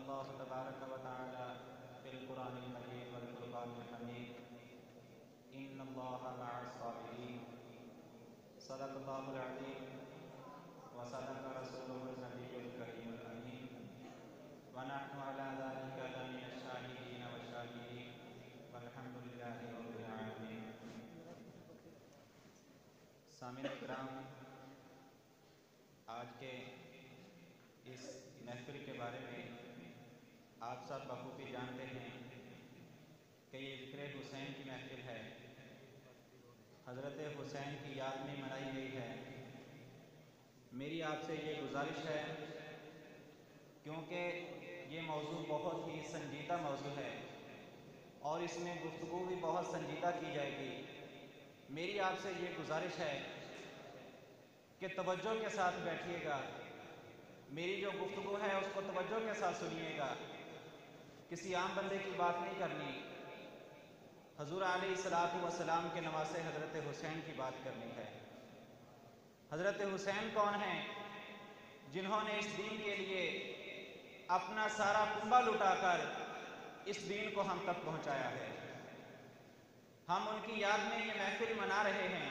الله تبارك وتعالى في القرآن المجيد والفرقان الحميد إن الله مع الصابرين صدق الله العظيم وصدق رسوله النبي الكريم الأمين ونحن على ذلك لمن الشاهدين والشاكرين والحمد لله رب العالمين. سامعین کرام، آج کے اس محفل کے بارے میں آپ سب بخوبی جانتے ہیں کہ یہ ذکر حسین کی محفل ہے. حضرت حسین کی یاد میں منائی گئی ہے. میری آپ سے یہ گزارش ہے، کیونکہ یہ موضوع بہت ہی سنجیدہ موضوع ہے اور اس میں گفتگو بھی بہت سنجیدہ کی جائے گی. میری آپ سے یہ گزارش ہے کہ توجہ کے ساتھ بیٹھیے گا. میری جو گفتگو ہے اس کو توجہ کے ساتھ سنیے گا. کسی عام بندے کی بات نہیں کرنی، حضور علیہ الصلوۃ والسلام کے نواسے حضرت حسین کی بات کرنی ہے. حضرت حسین کون ہیں؟ جنہوں نے اس دین کے لیے اپنا سارا کنبہ لٹا کر اس دین کو ہم تک پہنچایا ہے. ہم ان کی یاد میں یہ محفل منا رہے ہیں،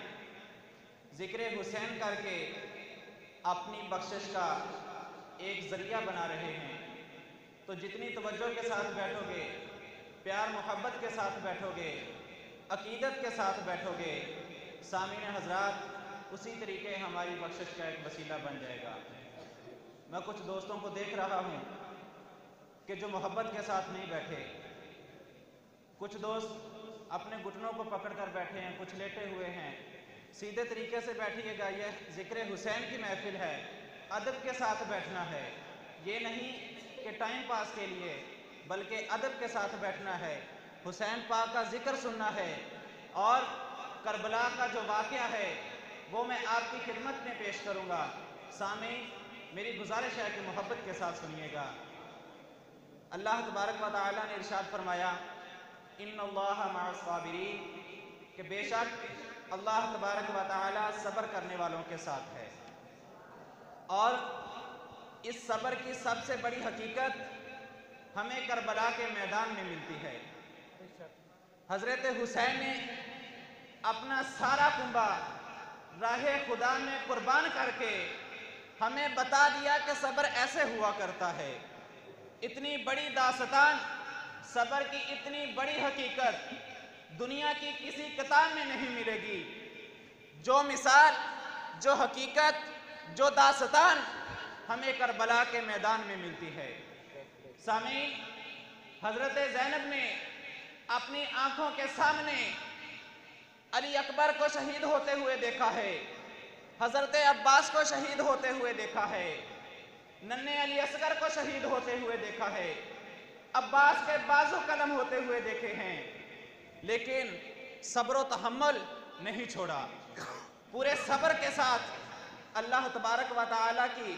ذکر حسین کر کے اپنی بخشش کا ایک ذریعہ بنا رہے ہیں. تو جتنی توجہ کے ساتھ بیٹھو گے، پیار محبت کے ساتھ بیٹھو گے، عقیدت کے ساتھ بیٹھو گے، سامعین حضرات، اسی طریقے ہماری بخشش کا ایک وسیلہ بن جائے گا. میں کچھ دوستوں کو دیکھ رہا ہوں کہ جو محبت کے ساتھ نہیں بیٹھے. کچھ دوست اپنے گھٹنوں کو پکڑ کر بیٹھے ہیں، کچھ لیٹے ہوئے ہیں. سیدھے طریقے سے بیٹھیے گا. یہ ذکر حسین کی محفل ہے، ادب کے ساتھ بیٹھنا ہے. یہ نہیں کہ ٹائم پاس کے لیے، بلکہ ادب کے ساتھ بیٹھنا ہے. حسین پاک کا ذکر سننا ہے اور کربلا کا جو واقعہ ہے وہ میں آپ کی خدمت میں پیش کروں گا. سامعین، میری گزارش ہے کہ محبت کے ساتھ سنیے گا. اللہ تبارک و تعالیٰ نے ارشاد فرمایا، ان اللہ مع الصابرین، کہ بے شک اللہ تبارک و تعالیٰ صبر کرنے والوں کے ساتھ ہے. اور اس صبر کی سب سے بڑی حقیقت ہمیں کربلا کے میدان میں ملتی ہے. حضرت حسین نے اپنا سارا کنبہ راہ خدا میں قربان کر کے ہمیں بتا دیا کہ صبر ایسے ہوا کرتا ہے. اتنی بڑی داستان، صبر کی اتنی بڑی حقیقت دنیا کی کسی کتاب میں نہیں ملے گی. جو مثال، جو حقیقت، جو داستان ہمیں کربلا کے میدان میں ملتی ہے. سامعین، حضرت زینب نے اپنی آنکھوں کے سامنے علی اکبر کو شہید ہوتے ہوئے دیکھا ہے، حضرت عباس کو شہید ہوتے ہوئے دیکھا ہے، ننھے علی اصغر کو شہید ہوتے ہوئے دیکھا ہے، عباس کے بازو قلم ہوتے ہوئے دیکھے ہیں، لیکن صبر و تحمل نہیں چھوڑا. پورے صبر کے ساتھ اللہ تبارک و تعالیٰ کی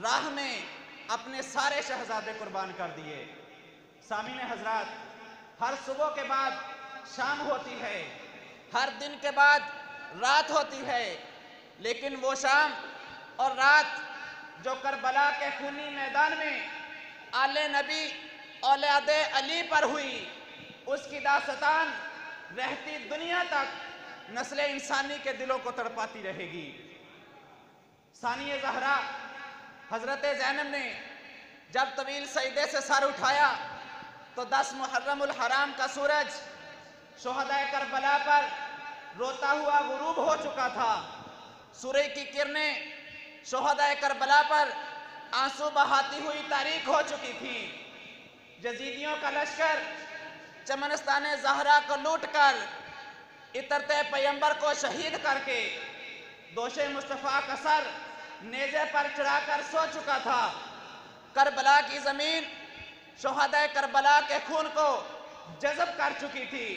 راہ میں اپنے سارے شہزادے قربان کر دیے. سامعین حضرات، ہر صبح کے بعد شام ہوتی ہے، ہر دن کے بعد رات ہوتی ہے، لیکن وہ شام اور رات جو کربلا کے خونی میدان میں آل نبی اولاد علی پر ہوئی، اس کی داستان رہتی دنیا تک نسل انسانی کے دلوں کو تڑپاتی رہے گی. ثانی زہرا حضرت زینب نے جب طویل سجدے سے سر اٹھایا تو 10 محرم الحرام کا سورج شہدائے کربلا پر روتا ہوا غروب ہو چکا تھا. سورج کی کرنیں شہدائے کربلا پر آنسو بہاتی ہوئی تاریک ہو چکی تھی. یزیدیوں کا لشکر چمنستان زہرا کو لوٹ کر اترتے پیمبر کو شہید کر کے دوش مصطفیٰ کا سر نیزے پر چڑھا کر سو چکا تھا. کربلا کی زمین شہدائے کربلا کے خون کو جذب کر چکی تھی.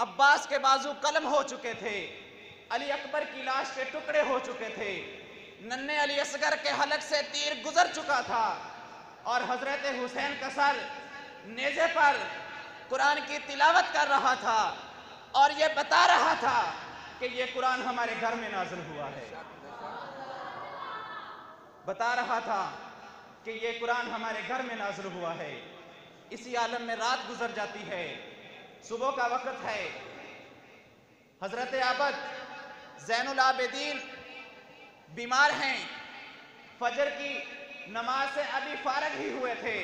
عباس کے بازو قلم ہو چکے تھے، علی اکبر کی لاش کے ٹکڑے ہو چکے تھے، ننھے علی اصغر کے حلق سے تیر گزر چکا تھا، اور حضرت حسین کا سر نیزے پر قرآن کی تلاوت کر رہا تھا اور یہ بتا رہا تھا کہ یہ قرآن ہمارے گھر میں نازل ہوا ہے. بتا رہا تھا कि ये कुरान हमारे घर में नाज़िल हुआ है। इसी आलम में रात गुजर जाती है, सुबह का वक़्त है। हज़रत आबद ज़ैनुल आबिदीन बीमार हैं। फजर की नमाज से अभी फारग ही हुए थे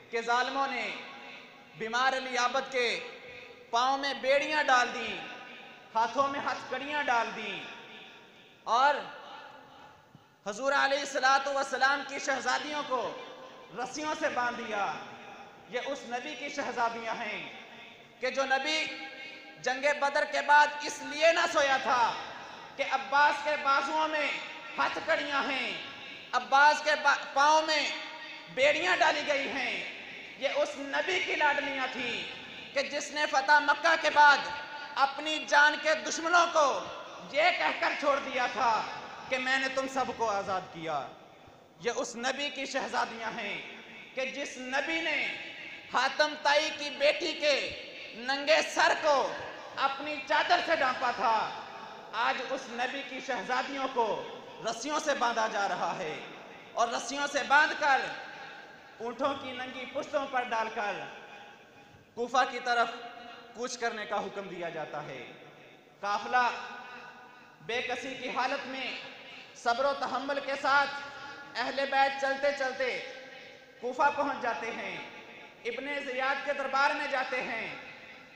कि ज़ालिमों ने बीमार अली आबद के पाँव में बेड़ियां डाल दी, हाथों में हथकड़ियां डाल दी और हुज़ूर अलैहिस्सलातु वस्सलाम की शहज़ादियों को रस्सियों से बांध दिया। ये उस नबी की शहज़ादियां हैं कि जो नबी जंगे बदर के बाद इसलिए ना सोया था कि अब्बास के बाजुओं में हथकड़ियां हैं, अब्बास के पाँव में बेड़ियां डाली गई हैं। ये उस नबी की लाडलियां थी कि जिसने फतह मक्का के बाद अपनी जान के दुश्मनों को ये कहकर छोड़ दिया था कि मैंने तुम सबको आज़ाद किया। ये उस नबी की शहज़ादियां हैं कि जिस नबी ने हातम ताई की बेटी के नंगे सर को अपनी चादर से ढांपा था, आज उस नबी की शहज़ादियों को रस्सियों से बांधा जा रहा है और रस्सियों से बांधकर ऊँटों की नंगी पुश्तों पर डालकर कूफा की तरफ कूच करने का हुक्म दिया जाता है। काफिला बेकसी की हालत में सब्र व तहम्मुल के साथ अहले बैत चलते चलते कूफा पहुंच जाते हैं। इब्ने ज़ियाद के दरबार में जाते हैं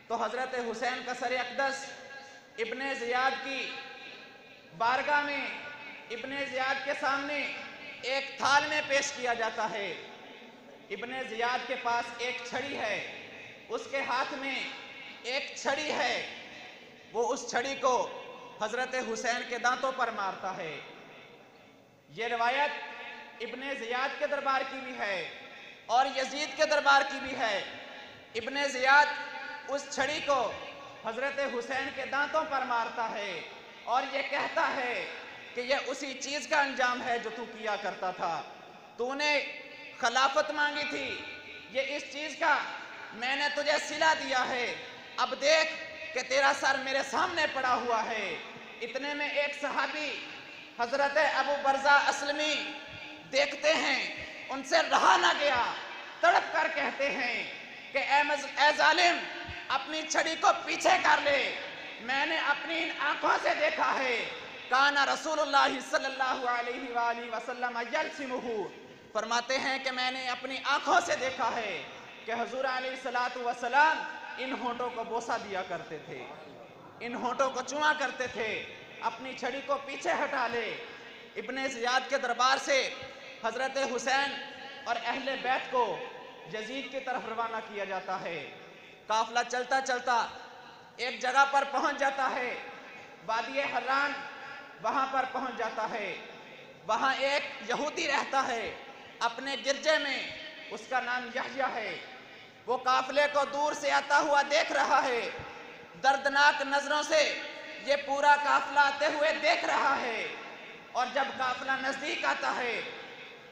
तो हज़रत हुसैन का सर अक़दस इब्ने ज़ियाद की बारगाह में इब्ने ज़ियाद के सामने एक थाल में पेश किया जाता है। इब्ने ज़ियाद के पास एक छड़ी है, उसके हाथ में एक छड़ी है। वो उस छड़ी को हज़रत हुसैन के दांतों पर मारता है। ये रिवायत इब्ने ज़ियाद के दरबार की भी है और यजीद के दरबार की भी है। इब्ने ज़ियाद उस छड़ी को हज़रत हुसैन के दांतों पर मारता है और ये कहता है कि ये उसी चीज़ का अंजाम है जो तू किया करता था। तूने खिलाफत मांगी थी, ये इस चीज़ का मैंने तुझे सिला दिया है। अब देख कि तेरा सर मेरे सामने पड़ा हुआ है। इतने में एक सहाबी हज़रत अबू बरज़ा असलमी देखते हैं, उनसे रहा ना गया, तड़प कर कहते हैं कि ए जालिम, अपनी छड़ी को पीछे कर ले। मैंने अपनी इन आंखों से देखा है काना रसूलुल्लाह सल्लल्लाहु अलैहि वसल्लम यल्सिमुहु, फरमाते हैं कि मैंने अपनी आंखों से देखा है कि हुज़ूर अलैहिस्सलातु वस्सलाम इन होंठों को बोसा दिया करते थे, इन होंठों को चुमा करते थे। अपनी छड़ी को पीछे हटा ले। इब्ने ज़ियाद के दरबार से हज़रत हुसैन और अहले बैत को यजीद की तरफ रवाना किया जाता है। काफिला चलता चलता एक जगह पर पहुंच जाता है, वादी हर्रान, वहां पर पहुंच जाता है। वहां एक यहूदी रहता है अपने गिरजे में, उसका नाम यहया है। वो काफिले को दूर से आता हुआ देख रहा है, दर्दनाक नजरों से ये पूरा काफिला आते हुए देख रहा है। और जब काफिला नजदीक आता है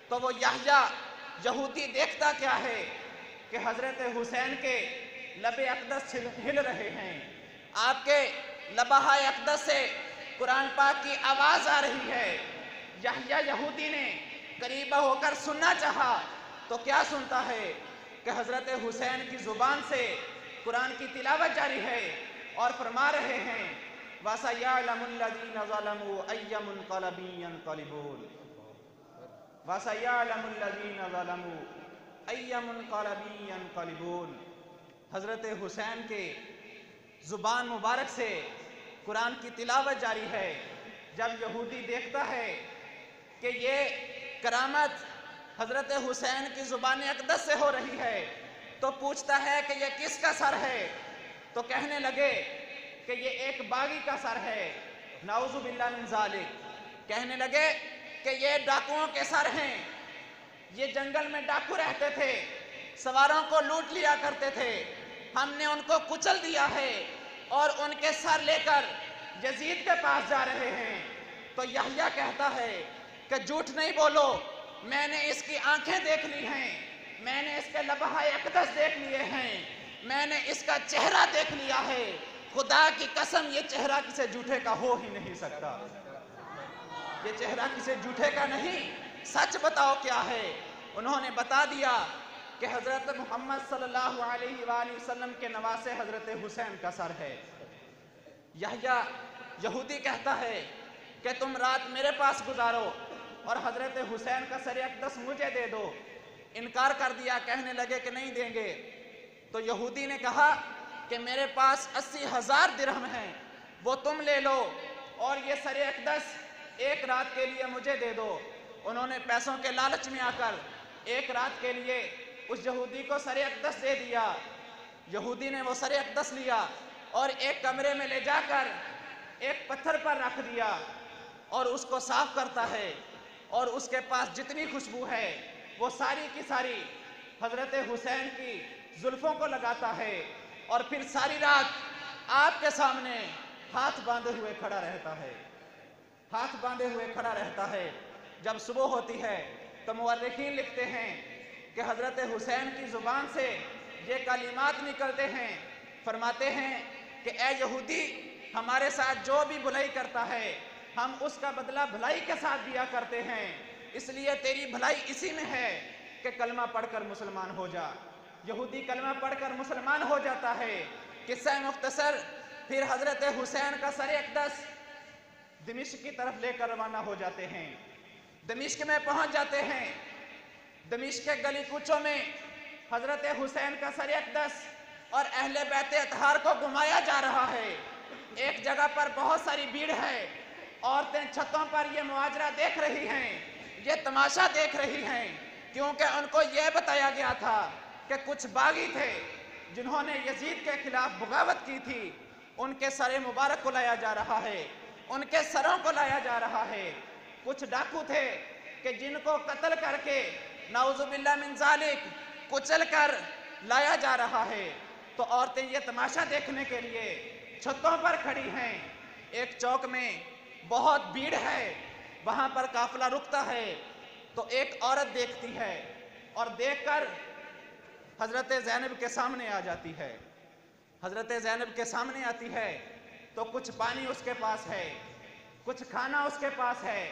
तो वो यहया यहूदी देखता क्या है कि हजरत हुसैन के लबे अक़दस हिल रहे हैं, आपके लबाहा अक़दस से कुरान पाक की आवाज आ रही है। यहया यहूदी ने करीब होकर सुनना चाहा तो क्या सुनता है कि हजरत हुसैन की जुबान से कुरान की तिलावत जारी है और फरमा रहे हैं वसयअलमुल्लज़ीना ज़लमू अय्य मुनक़लबिन यनक़लिबून, वसयअलमुल्लज़ीना ज़लमू अय्य मुनक़लबिन यनक़लिबून। हजरत हुसैन के जुबान मुबारक से कुरान की तिलावत जारी है। जब यहूदी देखता है कि ये करामत हजरत हुसैन की जुबान अक़दस से हो रही है तो पूछता है कि ये किसका सर है। तो कहने लगे कि ये एक बागी का सर है, नाउज़ु बिल्लाह मिन ज़ालिक। कहने लगे कि ये डाकुओं के सर हैं, ये जंगल में डाकू रहते थे, सवारों को लूट लिया करते थे, हमने उनको कुचल दिया है और उनके सर लेकर यजीद के पास जा रहे हैं। तो यहया कहता है कि झूठ नहीं बोलो, मैंने इसकी आंखें देख ली हैं, मैंने इसके लबहा अक़दस देख लिए हैं, मैंने इसका चेहरा देख लिया है। खुदा की कसम ये चेहरा किसी झूठे का हो ही नहीं सकता, ये चेहरा किसी झूठे का नहीं, सच बताओ क्या है। उन्होंने बता दिया कि हज़रत मोहम्मद सल्लल्लाहु अलैहि वसल्लम के नवासे हज़रत हुसैन का सर है। यहया यहूदी कहता है कि तुम रात मेरे पास गुजारो और हज़रत हुसैन का सर अक़दस मुझे दे दो। इनकार कर दिया, कहने लगे कि नहीं देंगे। तो यहूदी ने कहा कि मेरे पास 80,000 दिरहम हैं, वो तुम ले लो और ये सर अक़दस एक रात के लिए मुझे दे दो। उन्होंने पैसों के लालच में आकर एक रात के लिए उस यहूदी को सर अक़दस दे दिया। यहूदी ने वो सर अक़दस लिया और एक कमरे में ले जाकर एक पत्थर पर रख दिया और उसको साफ करता है और उसके पास जितनी खुशबू है वो सारी की सारी हज़रत हुसैन की जुल्फ़ों को लगाता है और फिर सारी रात आपके सामने हाथ बांधे हुए खड़ा रहता है, हाथ बांधे हुए खड़ा रहता है। जब सुबह होती है तो मुअर्रिखीन लिखते हैं कि हज़रत हुसैन की ज़ुबान से ये कलिमात निकलते हैं, फरमाते हैं कि ए यहूदी, हमारे साथ जो भी भलाई करता है हम उसका बदला भलाई के साथ दिया करते हैं, इसलिए तेरी भलाई इसी में है कि कलमा पढ़कर मुसलमान हो जा। यहूदी कलमा पढ़कर मुसलमान हो जाता है। किस्सा मुख्तसर, फिर हज़रत हुसैन का सर अक़दस दमिश्क की तरफ लेकर रवाना हो जाते हैं। दमिश्क में पहुंच जाते हैं। दमिश्क के गली कूचों में हज़रत हुसैन का सर अक़दस और अहले बैत अतहार को घुमाया जा रहा है। एक जगह पर बहुत सारी भीड़ है, औरतें छतों पर ये मुआजरा देख रही हैं, ये तमाशा देख रही हैं, क्योंकि उनको ये बताया गया था कि कुछ बागी थे जिन्होंने यजीद के खिलाफ बगावत की थी, उनके सर मुबारक को लाया जा रहा है, उनके सरों को लाया जा रहा है। कुछ डाकू थे कि जिनको कत्ल करके नाउज़ुबिल्लाह मिन ज़ालिक कुचल कर लाया जा रहा है। तो औरतें ये तमाशा देखने के लिए छतों पर खड़ी हैं। एक चौक में बहुत भीड़ है, वहां पर काफिला रुकता है तो एक औरत देखती है और देखकर हज़रत ज़ैनब के सामने आ जाती है। हज़रत ज़ैनब के सामने आती है तो कुछ पानी उसके पास है, कुछ खाना उसके पास है।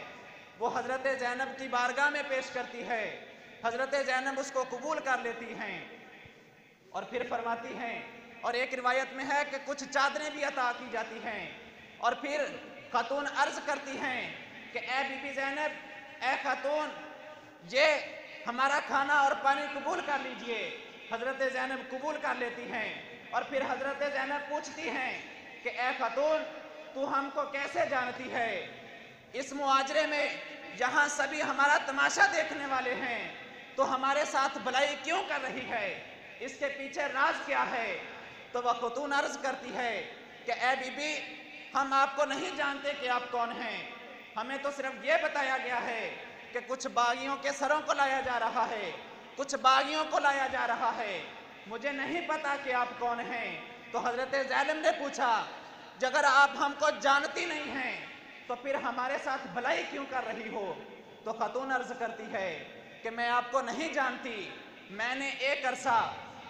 वो हज़रत ज़ैनब की बारगाह में पेश करती है। हज़रत ज़ैनब उसको कबूल कर लेती हैं और फिर फरमाती हैं, और एक रिवायत में है कि कुछ चादरें भी अता की जाती हैं। और फिर खातून अर्ज़ करती हैं कि ए बीबी ज़ैनब, ए खातून, ये हमारा खाना और पानी कबूल कर लीजिए। हज़रत ज़ैनब कबूल कर लेती हैं और फिर हज़रत ज़ैनब पूछती हैं कि ए खातून, तू हमको कैसे जानती है? इस मुआजरे में जहाँ सभी हमारा तमाशा देखने वाले हैं, तो हमारे साथ भलाई क्यों कर रही है? इसके पीछे राज क्या है? तो वह खातून अर्ज़ करती है कि ए बीबी, हम आपको नहीं जानते कि आप कौन हैं, हमें तो सिर्फ ये बताया गया है कि कुछ बागियों के सरों को लाया जा रहा है, कुछ बागियों को लाया जा रहा है, मुझे नहीं पता कि आप कौन हैं। तो हज़रत ज़ैनब ने पूछा, अगर आप हमको जानती नहीं हैं तो फिर हमारे साथ भलाई क्यों कर रही हो? तो खातून अर्ज़ करती है कि मैं आपको नहीं जानती, मैंने एक अरसा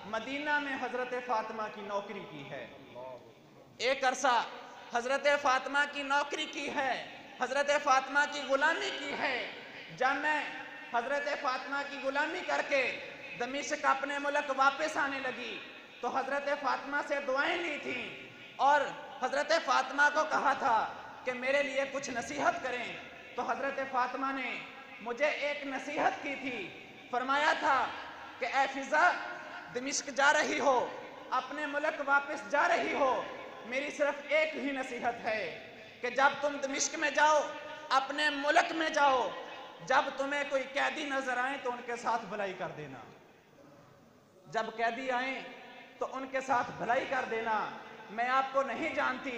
मदीना में हज़रत फ़ातिमा की नौकरी की है, एक अरसा हज़रत फ़ातिमा की नौकरी की है, हज़रत फ़ातिमा की ग़ुलामी की है। जब मैं हज़रत फ़ातिमा की ग़ुलामी करके दमिश्क अपने मुल्क वापस आने लगी तो हज़रत फ़ातिमा से दुआएं ली थीं और हज़रत फ़ातिमा को कहा था कि मेरे लिए कुछ नसीहत करें। तो हज़रत फ़ातिमा ने मुझे एक नसीहत की थी, फरमाया था कि ए फ़िज़ा, दमिश्क जा रही हो, अपने मुल्क वापस जा रही हो, मेरी सिर्फ एक ही नसीहत है कि जब तुम दमिश्क में जाओ, अपने मुल्क में जाओ, जब तुम्हें कोई कैदी नजर आए तो उनके साथ भलाई कर देना, जब कैदी आए तो उनके साथ भलाई कर देना। मैं आपको नहीं जानती,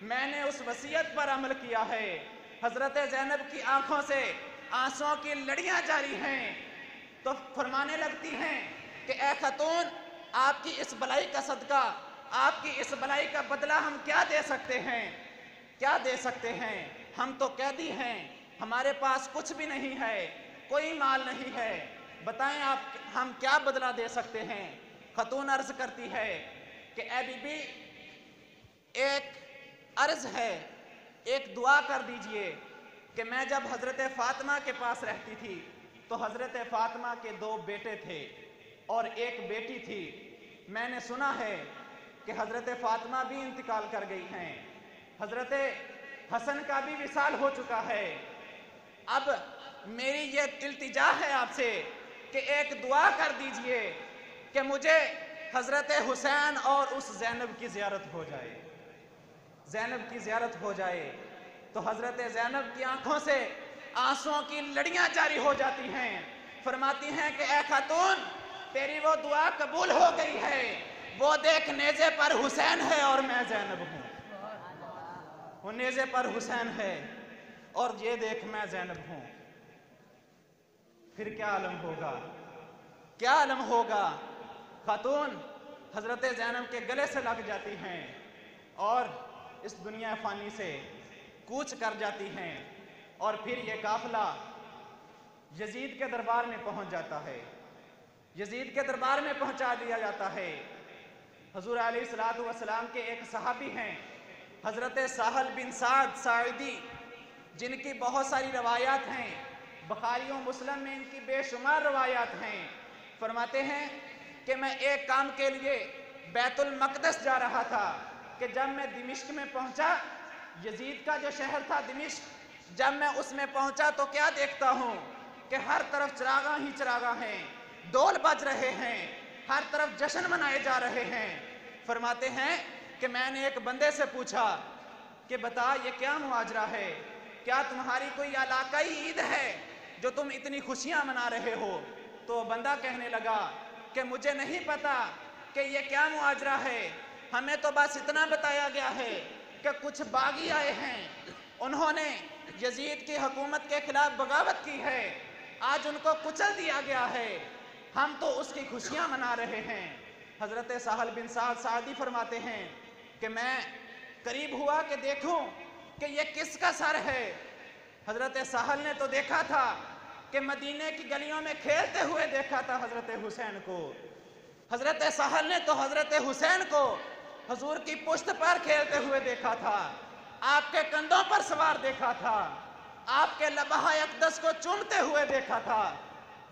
मैंने उस वसीयत पर अमल किया है। हज़रत ज़ैनब की आंखों से आंसुओं की लड़ियां जारी हैं तो फरमाने लगती हैं कि ए खातून, आपकी इस भलाई का सदका, आपकी इस भलाई का बदला हम क्या दे सकते हैं, क्या दे सकते हैं? हम तो कैदी हैं, हमारे पास कुछ भी नहीं है, कोई माल नहीं है, बताएं आप हम क्या बदला दे सकते हैं? खातून अर्ज करती है कि ए बीबी, एक अर्ज है, एक दुआ कर दीजिए कि मैं जब हज़रत फ़ातिमा के पास रहती थी तो तो हज़रत फ़ातिमा के 2 बेटे थे और एक बेटी थी। मैंने सुना है कि हज़रत फ़ातिमा भी इंतकाल कर गई हैं, हज़रत हसन का भी विसाल हो चुका है। अब मेरी ये इल्तिजा है आपसे कि एक दुआ कर दीजिए कि मुझे हज़रत हुसैन और उस ज़ैनब की ज़ियारत हो जाए, ज़ैनब की ज़ियारत हो जाए। तो हज़रत ज़ैनब की आंखों से आंसुओं की लड़ियां जारी हो जाती हैं। फरमाती हैं कि ए खातून, तेरी वो दुआ कबूल हो गई है, वो देख नेज़े पर हुसैन है और मैं ज़ैनब हूँ। वो नेज़े पर हुसैन है और ये देख मैं ज़ैनब हूँ। फिर क्या आलम होगा, क्या आलम होगा। खातून हज़रत ज़ैनब के गले से लग जाती हैं और इस दुनिया फ़ानी से कूच कर जाती हैं। और फिर ये काफ़िला यजीद के दरबार में पहुंच जाता है, यजीद के दरबार में पहुंचा दिया जाता है। हुज़ूर अलैहिस्सलातु वस्सलाम के एक सहाबी हैं हज़रत साहल बिन साद साइदी, जिनकी बहुत सारी रवायात हैं, बुखारी और मुस्लिम में इनकी बेशुमार रवायात हैं। फरमाते हैं कि मैं एक काम के लिए बैतुल मक़दस जा रहा था कि जब मैं दिमिश्क में पहुंचा, यजीद का जो शहर था दिमिश्क, जब मैं उसमें पहुंचा तो क्या देखता हूं कि हर तरफ चिरागा ही चिरागा हैं, डोल बज रहे हैं, हर तरफ जश्न मनाए जा रहे हैं। फरमाते हैं कि मैंने एक बंदे से पूछा कि बता ये क्या मुआजरा है, क्या तुम्हारी कोई इलाकाई ईद है जो तुम इतनी खुशियां मना रहे हो। तो बंदा कहने लगा कि मुझे नहीं पता कि ये क्या मुआजरा है, हमें तो बस इतना बताया गया है कि कुछ बागी आए हैं, उन्होंने यजीद की हुकूमत के खिलाफ बगावत की है, आज उनको कुचल दिया गया है, हम तो उसकी खुशियां मना रहे हैं। हज़रत साहल बिन साद सादी फरमाते हैं कि मैं करीब हुआ कि देखूं कि ये किसका सर है। हज़रत साहल ने तो देखा था कि मदीने की गलियों में खेलते हुए देखा था हज़रत हुसैन को। हज़रत साहल ने तो हज़रत हुसैन को हुजूर की पुश्त पर खेलते हुए देखा था, आपके कंधों पर सवार देखा था, आपके लबहा अक़दस को चूमते हुए देखा था।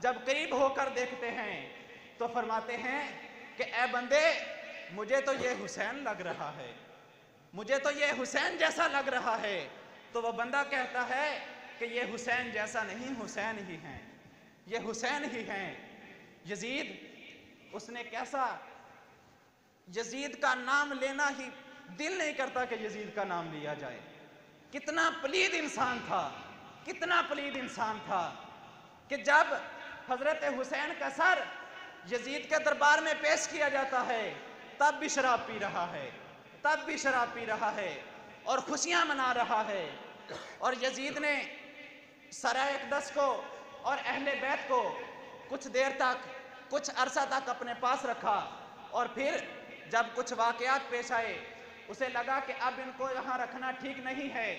जब करीब होकर देखते हैं तो फरमाते हैं कि ए बंदे, मुझे तो ये हुसैन लग रहा है, मुझे तो ये हुसैन जैसा लग रहा है। तो वह बंदा कहता है कि ये हुसैन जैसा नहीं, हुसैन ही हैं, ये हुसैन ही हैं। यजीद, उसने कैसा, यजीद का नाम लेना ही दिल नहीं करता कि यजीद का नाम लिया जाए। कितना पलीद इंसान था, कितना पलीद इंसान था कि जब हज़रत हुसैन का सर यजीद के दरबार में पेश किया जाता है तब भी शराब पी रहा है, तब भी शराब पी रहा है और खुशियां मना रहा है। और यजीद ने सराय अक़दस को और अहले बैत को कुछ देर तक, कुछ अरसा तक अपने पास रखा और फिर जब कुछ वाक़यात पेश आए, उसे लगा कि अब इनको यहाँ रखना ठीक नहीं है,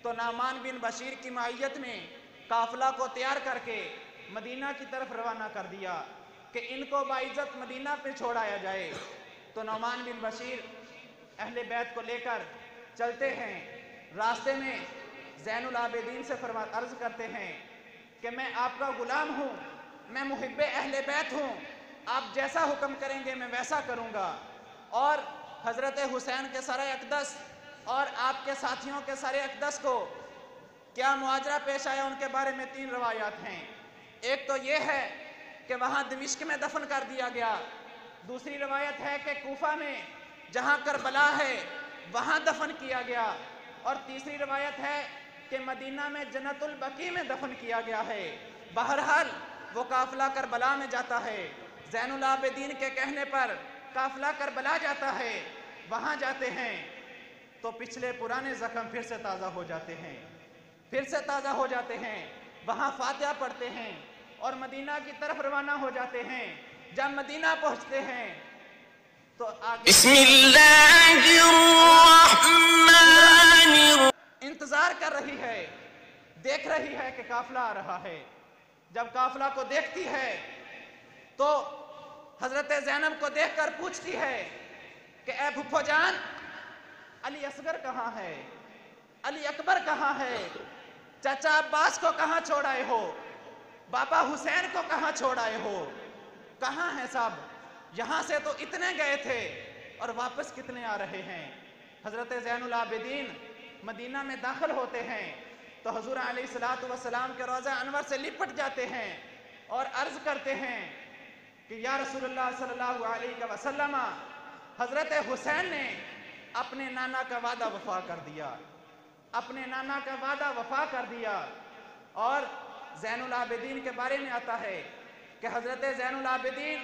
तो नामान बिन बशीर की माइयत में काफ़िला को तैयार करके मदीना की तरफ रवाना कर दिया कि इनको बाइज़्ज़त मदीना पे छोड़ाया जाए। तो नामान बिन बशीर अहले बैत को लेकर चलते हैं। रास्ते में ज़ैनुल आबिदीन से अर्ज़ करते हैं कि मैं आपका ग़ुलाम हूँ, मैं मुहिब्बे अहले बैत हूँ, आप जैसा हुक्म करेंगे मैं वैसा करूँगा। और हज़रत हुसैन के सरे अक़दस और आपके साथियों के सरे अक़दस को क्या मुआजरा पेश आया, उनके बारे में 3 रवायात हैं। एक तो ये है कि वहाँ दिमिश्क में दफन कर दिया गया, दूसरी रवायत है कि कूफा में जहाँ करबला है वहाँ दफन किया गया, और तीसरी रवायत है कि मदीना में जन्नतुल बकी में दफन किया गया है। बहरहाल वो काफ़िला करबला में जाता है, ज़ैनुल आबिदीन के कहने पर काफ़िला करबला जाता है। वहाँ जाते हैं तो पिछले पुराने ज़ख्म फिर से ताज़ा हो जाते हैं, फिर से ताज़ा हो जाते हैं। वहाँ फातिहा पढ़ते हैं और मदीना की तरफ रवाना हो जाते हैं। जब मदीना पहुँचते हैं तो आगे इंतज़ार कर रही है, देख रही है कि काफ़िला आ रहा है। जब काफ़िला को देखती है तो हज़रत ज़ैनब को देखकर पूछती है कि ए फुफ्फो जान, अली असगर कहाँ है, अली अकबर कहाँ है, चाचा अब्बास को कहाँ छोड़ आए हो। बाबा हुसैन को कहाँ छोड़ आए हो, कहाँ हैं सब, यहाँ से तो इतने गए थे और वापस कितने आ रहे हैं। हज़रत ज़ैनुल आबिदीन मदीना में दाखिल होते हैं तो हुज़ूर अलैहिस्सलातु वस्सलाम के रोज़ा अनवर से लिपट जाते हैं और अर्ज़ करते हैं कि या रसूलुल्लाह सल्लल्लाहु अलैहि वसल्लम, हज़रत हुसैन ने अपने नाना का वादा वफ़ा कर दिया, अपने नाना का वादा वफ़ा कर दिया। और ज़ैनुल आबिदीन के बारे में आता है कि हज़रत ज़ैनुल आबिदीन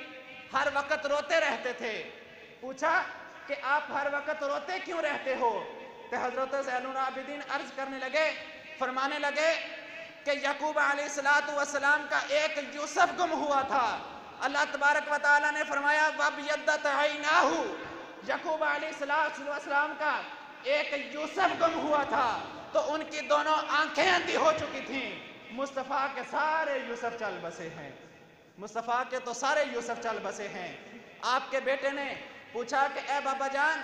हर वक्त रोते रहते थे। पूछा कि आप हर वक्त रोते क्यों रहते हो, कि हज़रत ज़ैनुल आबिदीन अर्ज़ करने लगे, फरमाने लगे कि याकूब अलैहिस्सलातु वस्सलाम का एक यूसुफ गुम हुआ था। अल्लाह तबारक व तआला ने फरमाया वबियद्दत ऐनाहु, याकूब अलैहिस्सलातु वस्सलाम का एक यूसुफ गुम हुआ था तो उनकी दोनों आंखें अंधी हो चुकी थीं। मुस्तफ़ा के सारे यूसुफ चल बसे हैं, मुस्तफ़ा के तो सारे यूसुफ चल बसे हैं। आपके बेटे ने पूछा कि ए बाबा जान,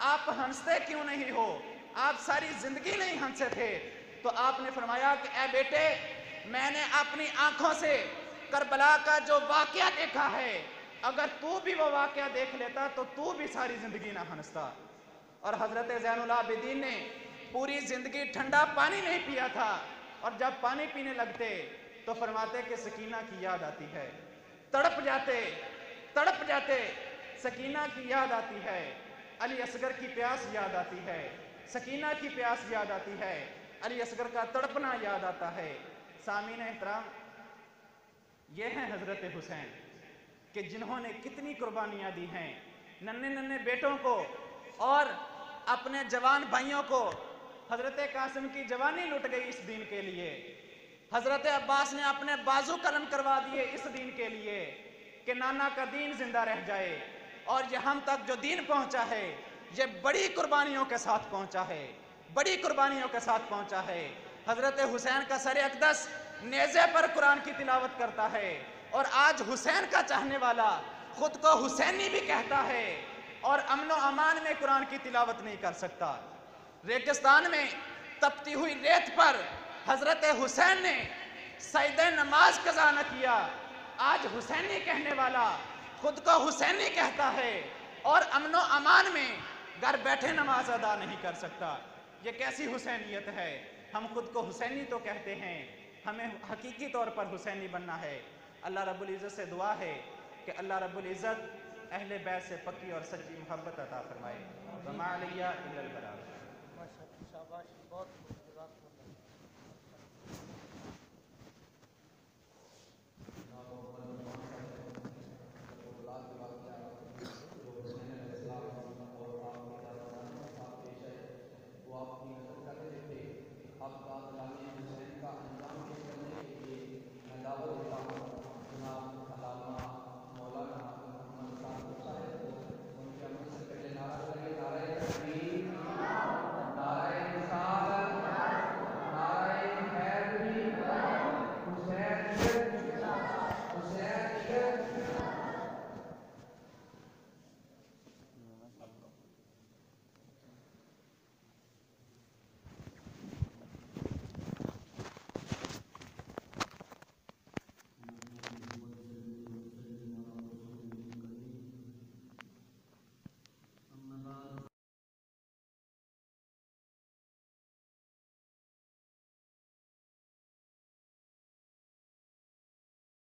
आप हंसते क्यों नहीं हो, आप सारी जिंदगी नहीं हंसे थे। तो आपने फरमाया कि ए बेटे, मैंने अपनी आंखों से करबला का जो वाक़या देखा है, अगर तू भी वो वाक़या देख लेता तो तू भी सारी जिंदगी ना हंसता। और हज़रत ज़ैनुल आबिदीन ने पूरी ज़िंदगी ठंडा पानी नहीं पिया था और जब पानी पीने लगते तो फरमाते कि सकीना की याद आती है, तड़प जाते सकीना की याद आती है, अली असगर की प्यास याद आती है, सकीना की प्यास याद आती है, अली असगर का तड़पना याद आता है। सामीन एहतराम, ये हैं हज़रत हुसैन कि जिन्होंने कितनी कुर्बानियाँ दी हैं नन्हे नन्हे बेटों को और अपने जवान भाइयों को। हज़रत कासिम की जवानी लुट गई इस दीन के लिए, हज़रत अब्बास ने अपने बाजू कलम करवा दिए इस दीन के लिए कि नाना का दीन जिंदा रह जाए। और ये हम तक जो दीन पहुंचा है ये बड़ी कुर्बानियों के साथ पहुंचा है, बड़ी कुर्बानियों के साथ पहुंचा है। हज़रत हुसैन का सर अक़दस नेज़े पर कुरान की तिलावत करता है और आज हुसैन का चाहने वाला खुद को हुसैनी भी कहता है और अमन व अमान में कुरान की तिलावत नहीं कर सकता। रेगिस्तान में तपती हुई रेत पर हज़रत हुसैन ने सजदे नमाज कज़ा न किया, आज हुसैनी कहने वाला खुद को हुसैनी कहता है और अमन व अमान में घर बैठे नमाज अदा नहीं कर सकता। ये कैसी हुसैनियत है। हम खुद को हुसैनी तो कहते हैं, हमें हकीकी तौर पर हुसैनी बनना है। अल्लाह रब्बुल इज़्ज़त से दुआ है कि अल्लाह रब्बुल इज़्ज़त अहले बैत से पक्की और सच्ची मोहब्बत अता फरमाए। वमा अलैया इल्लल बलाग।